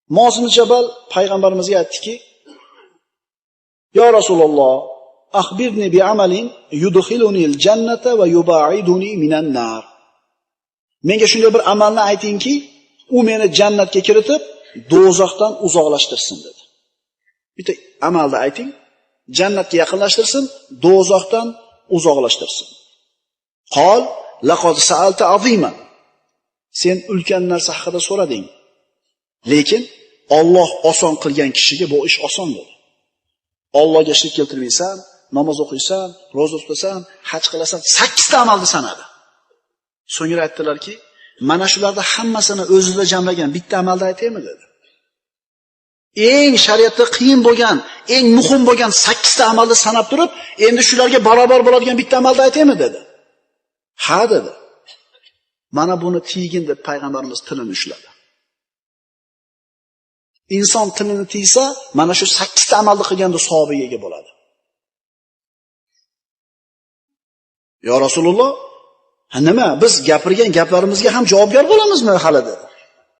Muoz ibn Jabal payg'ambarimizga aytdiki: "Ya Rasululloh, akhbirni bi amalin yudkhiluni al-jannata va yub'iduni minan nar." Menga shunday bir amalni aytingki, u meni jannatga kiritib, do'zaxdan uzoqlashtirsin dedi. Bitta amalni ayting, jannatga yaqinlashtirsin, do'zaxdan uzoqlashtirsin. Qol laqad sa'alta aziman. Sen ulkan narsa haqida so'rading. Lekin Alloh oson qilgan kishiga bu ish oson dedi. Allohga shirk keltirmaysan, namoz o'qiysan, roza tutasan, haj qilasan, 8 ta amalni sanadi. So'ngra aytdilarki, mana shularda hammasini o'zida jamlagan bitta amalni aytaymi dedi. Eng shariatda qiyin bo'lgan, eng muhim bo'lgan 8 ta amalni sanab turib, endi shularga barobar bo'ladigan bitta amalni aytaymi dedi. Ha dedi. Mana buni tiygin deb payg'ambarimiz tilini ushladi. Inson tilini tiysa, mana shu 8 ta amalni qilganda savobiga ega bo'ladi. Ya Rasululloh, nima? Biz gapirgan gaplarimizga ham javobgar bo'lamizmi hali dedi.